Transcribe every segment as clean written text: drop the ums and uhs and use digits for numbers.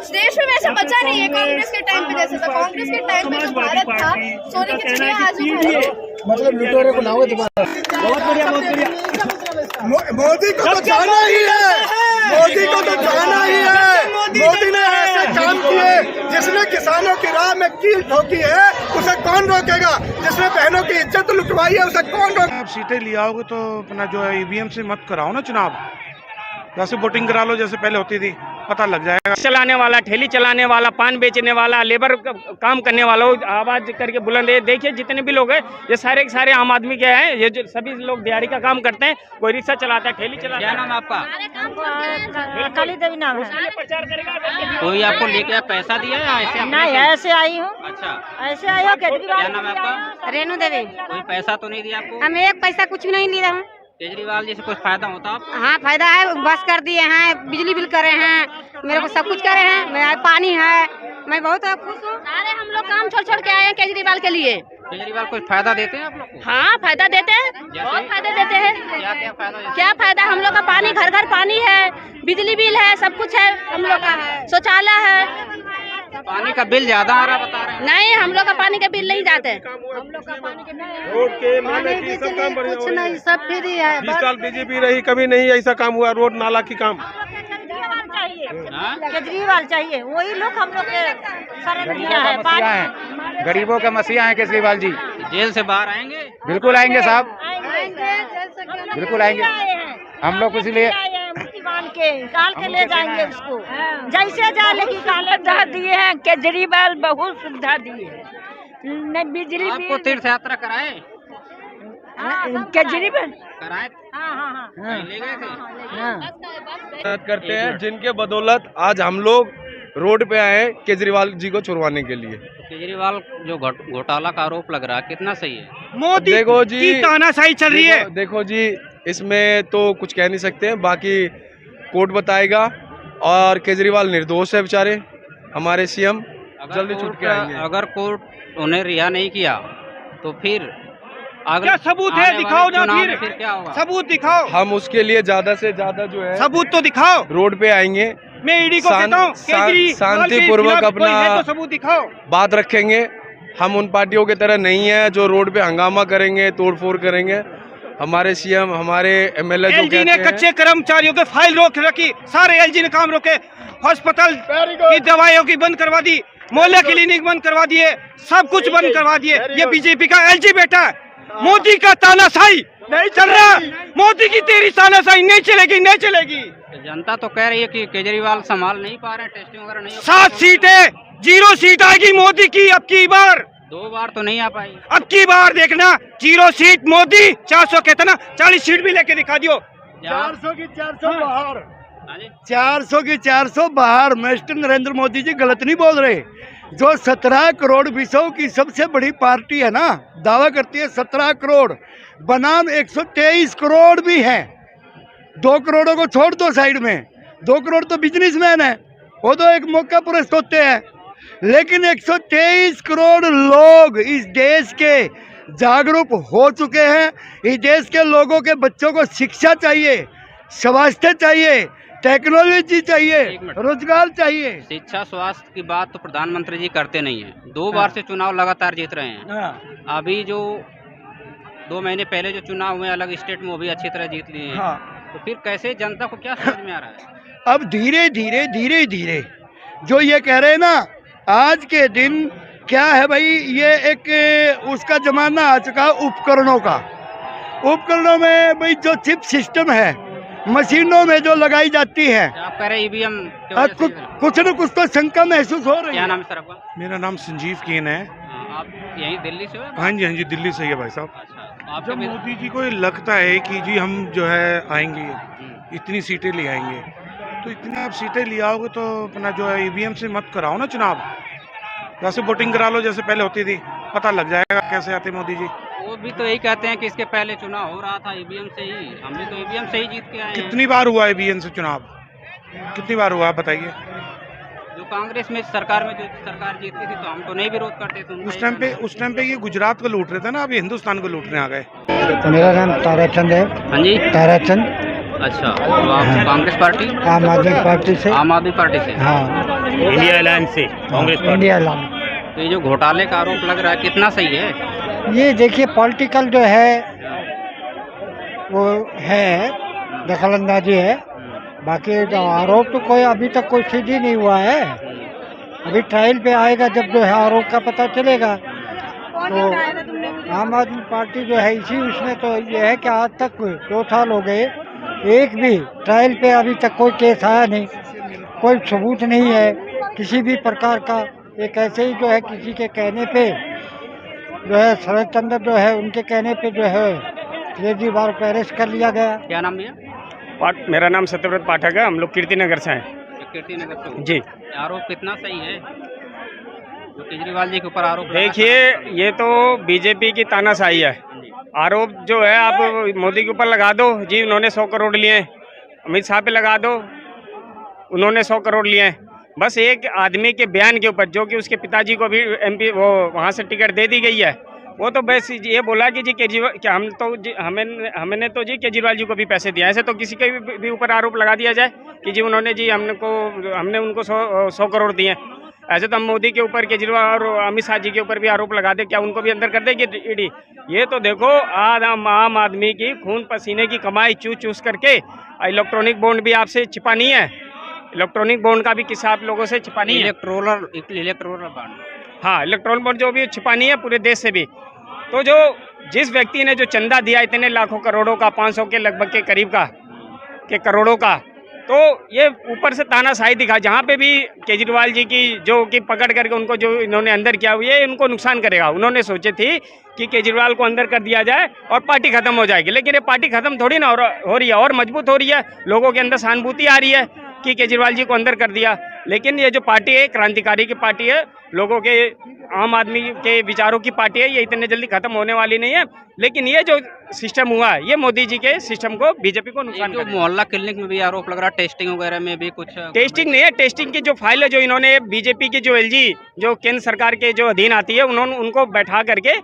देश में वैसे बचा नहीं है कांग्रेस के टाइम पे जैसे था। कांग्रेस के टाइम पे जो भारत था सोने की चिड़िया आज मतलब लुटेरे को लाओ दोबारा। बहुत बढ़िया बहुत बढ़िया। मोदी को तो जाना ही है, मोदी को तो जाना ही है। मोदी ने ऐसे काम किए जिसने किसानों की राह में कील ठोकी है, उसे कौन रोकेगा? जिसने बहनों की इज्जत लुटवाई है, उसे कौन रोकेगा? आप सीटें ले आओगे तो अपना जो है ईवीएम से मत कराओ ना चुनाव, वैसे वोटिंग करा लो जैसे पहले होती थी, पता लग जाएगा। चलाने वाला, ठेली चलाने वाला, पान बेचने वाला, लेबर काम करने वाला आवाज करके बुलंद है। देखिए जितने भी लोग हैं ये सारे के सारे आम आदमी के हैं। ये जो सभी लोग दिहाड़ी का काम करते हैं, कोई रिक्शा चलाता है, ठेली चलाता है। क्या नाम आपका? काली देवी नाम है। प्रचार करेगा। कोई आपको लेके पैसा दिया है ऐसे? नहीं, ऐसे आई हूँ। अच्छा, ऐसे आई हो। क्या नाम है आपका? रेणु देवी। कोई पैसा तो नहीं दिया आपको? हम एक पैसा कुछ भी नहीं ली रहा हूँ। केजरीवाल जी से कुछ फायदा होता आप? हाँ फायदा है, बस कर दिए हैं, बिजली बिल करे हैं, मेरे को सब कुछ करे हैं, मेरा पानी है, मैं बहुत खुश हूँ। सारे हम लोग काम छोड़ छोड़ के आए हैं केजरीवाल के लिए। केजरीवाल कुछ फायदा देते हैं आप लोग को? हाँ फायदा देते हैं, बहुत फायदा देते हैं। क्या फायदा? क्या फायदा? हम लोग का पानी, घर घर पानी है, बिजली बिल है, सब कुछ है हम लोग का, शौचालय है। पानी का बिल ज्यादा आ रहा बता रहे हैं? नहीं, हम लोग का पानी का बिल नहीं जाते। रोड के नाले की सब काम बढ़िया हो रहा है। सब फ्री है। 20 साल बीजेपी रही, कभी नहीं ऐसा काम हुआ, रोड नाला की काम। केजरीवाल चाहिए, वही लोग हम लोग के शरण है। गरीबों के मसीहा हैं केजरीवाल जी। जेल से बाहर आएंगे? बिल्कुल आएंगे साहब, बिल्कुल आएंगे। हम लोग इसलिए बांध के निकाल के ले जाएंगे उसको, जैसे जाने की सुविधा दिए हैं केजरीवाल, बहुत सुविधा दिए हैं। बिजली आपको तीर्थ यात्रा कराए? केजरीवाल कराए? हाँ। ले गए थे? मदद करते हैं, जिनके बदौलत आज हम लोग रोड पे आए हैं केजरीवाल जी को छुड़वाने के लिए। केजरीवाल जो घोटाला का आरोप लग रहा है, कितना सही है? मोदी देखो जी, की तानाशाही चल रही है। देखो जी, इसमें तो कुछ कह नहीं सकते हैं, बाकी कोर्ट बताएगा। और केजरीवाल निर्दोष है बेचारे, हमारे सीएम जल्दी छूट के आएंगे। अगर कोर्ट उन्हें रिहा नहीं किया तो फिर क्या सबूत है? दिखाओ ना, फिर क्या होगा? सबूत दिखाओ। हम उसके लिए ज्यादा से ज्यादा जो है सबूत तो दिखाओ। रोड पे आएंगे, मैं ईडी को कहता हूँ शांतिपूर्वक अपना सबूत दिखाओ। बात रखेंगे। हम उन पार्टियों की तरह नहीं है जो रोड पे हंगामा करेंगे, तोड़फोड़ करेंगे। हमारे सीएम, हमारे एमएलए जो एलजी ने कच्चे कर्मचारियों के फाइल रोक रखी, सारे एलजी ने काम रोके, हॉस्पिटल की दवाइयों की बंद करवा दी, मोहल्ला क्लिनिक बंद करवा दिए, सब कुछ बंद करवा दिए। ये बीजेपी का एलजी बेटा है। मोदी का तानाशाही नहीं चल रहा, मोदी की तेरी तानाशाही नहीं चलेगी, नहीं चलेगी। जनता तो कह रही है कि केजरीवाल संभाल नहीं पा रहे, टेस्टिंग वगैरह नहीं हो 7 सीटें, 0 सीट आएगी मोदी की अब की बार। 2 बार तो नहीं आ पाई, अब की बार देखना 0 सीट मोदी, 400 कितना, 40 सीट भी लेके दिखा दियो। 400 की 400 बाहर, हाँ जी? 400 की 400 बाहर। मिस्टर नरेंद्र मोदी जी गलत नहीं बोल रहे। जो 17 करोड़ विश्व की सबसे बड़ी पार्टी है ना, दावा करती है 17 करोड़, बनाम 123 करोड़ भी है। 2 करोड़ों को छोड़ दो साइड में, 2 करोड़ तो बिजनेसमैन है, वो तो एक मौका पुरस्त होते हैं। लेकिन 123 करोड़ लोग इस देश के जागरूक हो चुके हैं। इस देश के लोगों के बच्चों को शिक्षा चाहिए, स्वास्थ्य चाहिए, टेक्नोलॉजी चाहिए, रोजगार चाहिए। शिक्षा स्वास्थ्य की बात तो प्रधानमंत्री जी करते नहीं है। 2 बार से चुनाव लगातार जीत रहे हैं। अभी जो 2 महीने पहले जो चुनाव हुए अलग स्टेट में, वो भी अच्छी तरह जीत लिए हैं। तो फिर कैसे जनता को क्या समझ में आ रहा है? अब धीरे धीरे जो ये कह रहे हैं ना, आज के दिन क्या है भाई, ये एक उसका जमाना आ चुका है उपकरणों का। उपकरणों में भाई जो चिप सिस्टम है, मशीनों में जो लगाई जाती है, आप कह रहे ईवीएम कुछ न कुछ तो शंका महसूस हो रही है। क्या नाम है सर आपका? मेरा नाम संजीव कीन है। आप यहीं दिल्ली से हो? हाँ जी, दिल्ली से ही है भाई साहब। अच्छा, जब मोदी जी को लगता है कि जी हम जो है आएंगे, इतनी सीटें ले आएंगे, तो इतनी आप सीटें ले आओगे तो अपना जो है ईवीएम से मत कराओ ना चुनाव, वैसे वोटिंग करा लो जैसे पहले होती थी, पता लग जाएगा कैसे आते मोदी जी। वो भी तो यही कहते हैं कि इसके पहले चुनाव हो रहा था ईवीएम से ही, हम भी तो ईवीएम से ही जीत के आए हैं। कितनी बार हुआ ईवीएम से चुनाव, कितनी बार हुआ बताइए? जो कांग्रेस में सरकार में जो सरकार जीतती थी तो हम तो नहीं विरोध करते थे। उस टाइम पे ये गुजरात को लूट रहे थे ना, अभी हिंदुस्तान को लूटने आ गए। मेरा नाम ताराचंद है। हाँ जी, ताराचंद। अच्छा, तो आप कांग्रेस पार्टी? आम आदमी पार्टी से। आम आदमी पार्टी से। हाँ। इंडिया अलायंस से कांग्रेस पार्टी। इंडिया लाल। तो ये जो घोटाले का आरोप लग रहा है कितना सही है? ये देखिए पॉलिटिकल जो है वो है, दखलंदाजी है। बाकी जो आरोप तो कोई अभी तक कोई सिद्ध ही नहीं हुआ है। अभी ट्रायल पे आएगा जब जो है आरोप का पता चलेगा। तो आम आदमी पार्टी जो है इसी उसमें तो ये है कि आज तक 2 साल हो गए, एक भी ट्रायल पे अभी तक कोई केस आया नहीं, कोई सबूत नहीं है किसी भी प्रकार का। एक ऐसे ही जो है किसी के कहने पे जो है शरद चंद्र जो है उनके कहने पे जो है केजरीवाल को अरेस्ट कर लिया गया। क्या नाम है? मेरा नाम सत्यव्रत पाठक है, हम लोग कीर्तिनगर से हैं। कीर्तिनगर से जी। आरोप कितना सही है जो केजरीवाल जी के ऊपर आरोप? देखिए ये तो बीजेपी की तानाशाही है। आरोप जो है आप मोदी के ऊपर लगा दो जी, उन्होंने 100 करोड़ लिए हैं, अमित शाह पे लगा दो उन्होंने 100 करोड़ लिए हैं। बस एक आदमी के बयान के ऊपर, जो कि उसके पिताजी को भी MP वो वहाँ से टिकट दे दी गई है, वो तो बस ये बोला कि जी केजरीवाल क्या हमने तो जी केजरीवाल जी को भी पैसे दिए। ऐसे तो किसी के भी ऊपर आरोप लगा दिया जाए कि जी उन्होंने जी हमने उनको 100 करोड़ दिए। ऐसे तो हम मोदी के ऊपर, केजरीवाल और अमित शाह जी के ऊपर भी आरोप लगा दे, क्या उनको भी अंदर कर देगी ईडी? ये तो देखो आम आदमी की खून पसीने की कमाई चूस करके इलेक्ट्रॉनिक बॉन्ड भी आपसे छिपानी है, इलेक्ट्रॉनिक बॉन्ड का भी किस्सा आप लोगों से छिपानी है। इलेक्ट्रोरल बॉन्ड, हाँ इलेक्ट्रॉनिक बॉन्ड जो भी छिपानी है पूरे देश से भी। तो जो जिस व्यक्ति ने जो चंदा दिया इतने लाखों करोड़ों का, 500 के लगभग के करीब का के करोड़ों का, तो ये ऊपर से तानाशाही दिखा। जहाँ पे भी केजरीवाल जी की जो कि पकड़ करके उनको जो इन्होंने अंदर किया हुआ है इनको नुकसान करेगा। उन्होंने सोचे थी कि केजरीवाल को अंदर कर दिया जाए और पार्टी खत्म हो जाएगी, लेकिन ये पार्टी खत्म थोड़ी ना हो रही है, और मजबूत हो रही है। लोगों के अंदर सहानुभूति आ रही है कि केजरीवाल जी को अंदर कर दिया। लेकिन ये जो पार्टी है क्रांतिकारी की पार्टी है, लोगों के आम आदमी के विचारों की पार्टी है, ये इतने जल्दी खत्म होने वाली नहीं है। लेकिन ये जो सिस्टम हुआ है ये मोदी जी के सिस्टम को, बीजेपी को नुकसान जो मोहल्ला क्लिनिक में भी आरोप लग रहा है, टेस्टिंग वगैरह में भी कुछ? टेस्टिंग नहीं है, टेस्टिंग की जो फाइल है जो इन्होंने बीजेपी की जो LG जो केंद्र सरकार के जो अधीन आती है उन्होंने उनको बैठा करके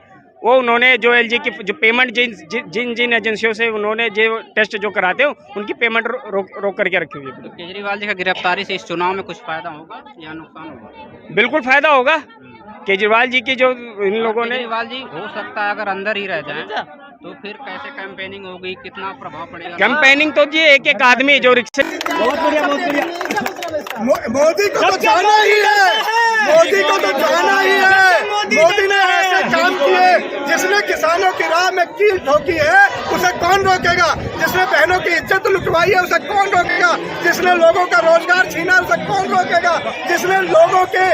वो उन्होंने जो LG की जो पेमेंट जिन एजेंसियों से उन्होंने जो टेस्ट जो कराते हो उनकी पेमेंट रोक करके रखी हुई है। तो केजरीवाल जी का गिरफ्तारी से इस चुनाव में कुछ फायदा होगा या नुकसान होगा? बिल्कुल फायदा होगा। केजरीवाल जी की जो इन लोगों ने, केजरीवाल जी हो सकता है अगर अंदर ही रह जाए तो फिर कैसे कैंपेनिंग होगी, कितना प्रभाव पड़ेगा? कैंपेनिंग तो जी एक आदमी जो रिक्शे, मोदी को तो जाना ही है, मोदी को तो जाना ही है। मोदी ने ऐसे काम किए, जिसने किसानों की राह में कील ठोकी है उसे कौन रोकेगा? जिसने बहनों की इज्जत लुटवाई है उसे कौन रोकेगा? जिसने लोगों का रोजगार छीना उसे कौन रोकेगा? जिसने लोगों के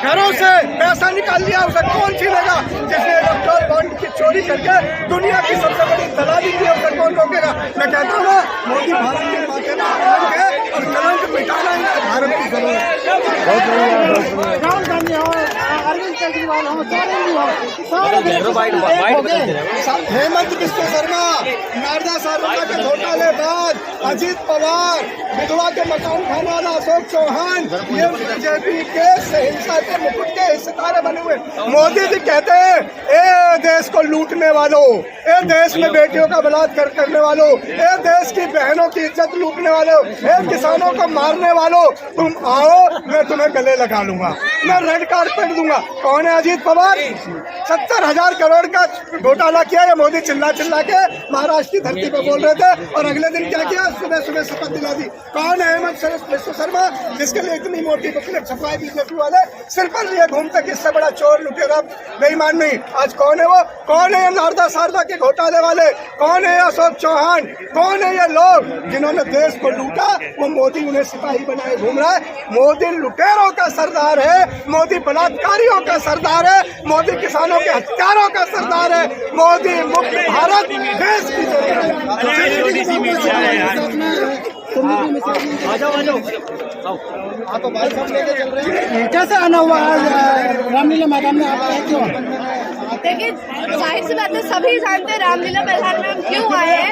घरों से पैसा निकाल लिया उसे कौन छीनेगा? जिसने इलेक्ट्रॉल बॉन्ड की चोरी करके दुनिया की सबसे बड़ी दलाली की है उसे कौन रोकेगा? मैं कहता हूँ ना, मोदी भारत के माथे पर कलंक है और कलंक मिटाना ही भारत की जरूरत है। राहुल गांधी हो, अरविंद केजरीवाल हो, हेमंत बिस्वा शर्मा, नारदा सारोला के घोटाले बाद, अजीत पवार, विधवा के मकान खाने वाला अशोक चौहान, ये बीजेपी के हिंसा के मुकुट के सितारे बने हुए। मोदी जी कहते हैं ए देश को लूटने वालों, ए देश में बेटियों का बलात्कार करने वालों, ए देश की बहनों की इज्जत लूटने वालों, ए किसानों को मारने वालों, तुम आओ मैं तुम्हें गले लगा लूंगा, मैं रेड कार्पेट दूंगा। कौन है अजीत पवार? 70,000 करोड़ का घोटाला किया है मोदी, चिल्ला चिल्ला के महाराष्ट्र की धरती पर बोल रहे थे, और अगले दिन क्या किया? सुबह सुबह शपथ दिला दी। कौन है हेमंत बिस्वा शर्मा, जिसके लिए इतनी मोटी बुकलेट छपवाई बीजेपी वाले, सिर पर लिए घूमते किससे बड़ा चोर लुटेरा बेईमान नहीं। आज कौन है वो? कौन है ये नारदा सारदा के घोटाले वाले? कौन है अशोक चौहान? कौन है ये लोग जिन्होंने देश को लूटा? वो मोदी उन्हें सिपाही बनाए घूम रहा है। मोदी लुटेरों का सरदार है, मोदी बलात्कारियों का सरदार है, मोदी किसानों के हत्यारों का सरदार है, मोदी मुक्त भारत देश की कैसे आना हुआ रामलीला मैदान में? आप क्यों सकते हैं कि जाहिर सी बात है सभी जानते हैं रामलीला मैदान में हम क्यों आए हैं।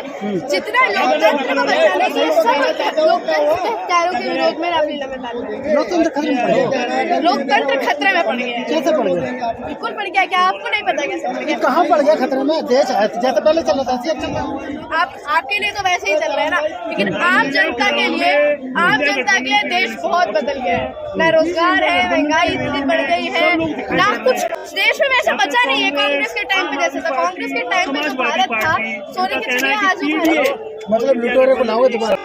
जितना लोकतंत्र को बचाने के लिए सब लोकतंत्र के हत्यारों के विरोध में रामलीला मैदान में। लोकतंत्र खत्म पड़ गया। लोकतंत्र खतरे में पड़ गया। कैसे पड़ गया? बिल्कुल पड़ गया। क्या आपको नहीं पता कैसे पड़ गया? कहाँ पड़ गया खतरे में? देश जैसे पहले चल रहा था आपके लिए तो वैसे ही चल रहा है ना, लेकिन आम जनता के लिए देश बहुत बदल गया है। ना रोजगार है, महंगाई इतनी बढ़ गई है, ना कुछ देश में वैसे बचा नहीं है कांग्रेस के टाइम पे जैसे था। कांग्रेस के टाइम पे जो भारत था सोने की चिड़िया आज भी मतलब लुटेरे को लाओगे दोबारा?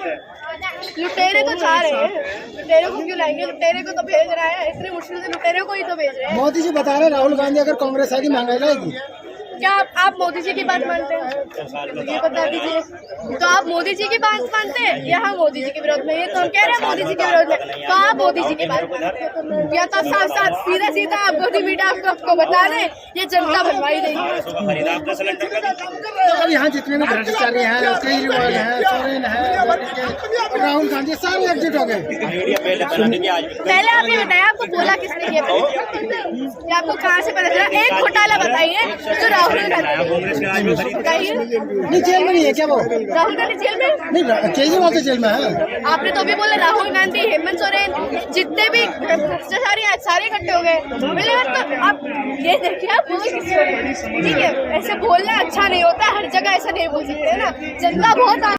लुटेरे तो जा रहे हैं, लुटेरे को क्यों लाएंगे? लुटेरे को तो भेज रहा है, इतनी मुश्किल से लुटेरे को ही तो भेज रहे हैं। मोदी जी बता रहे राहुल गांधी अगर कांग्रेस आएगी महंगाई लाएगी। क्या आप मोदी जी की बात मानते हैं? ये बता दीजिए। तो आप मोदी जी की बात मानते हैं या हम मोदी जी के विरोध में? ये तो हम कह रहे हैं मोदी जी के विरोध में, तो आप मोदी जी की बात मानते हैं या तो साफ साफ सीधा सीधा आप गोदी मीडिया आपको बता दें ये जनता बनवाई देगी। तो यहाँ जितने भी भ्रष्टाचारी हैं, केजरीवाल हैं, सोरेन है, राहुल गांधी सारे एग्जिट हो गए। पहले आप ये बताइए आपको बोला किसने किया? आपको कहाँ से पता चला? एक घोटाला बताइए जो राहुल गांधी बताइए। नहीं जेल में नहीं है क्या वो? राहुल गांधी जेल में नहीं, केजरीवाल तो जेल में है। आपने तो अभी बोला राहुल गांधी, हेमंत सोरेन, जितने भी भ्रष्टाचारी हैं सारे इकट्ठे हो गए। पहले तो आप ये देखिए आप बोल किसको, ठीक है? ऐसे बोलना अच्छा नहीं होता, हर जगह ऐसा नहीं बोल सकते ना। जनता बहुत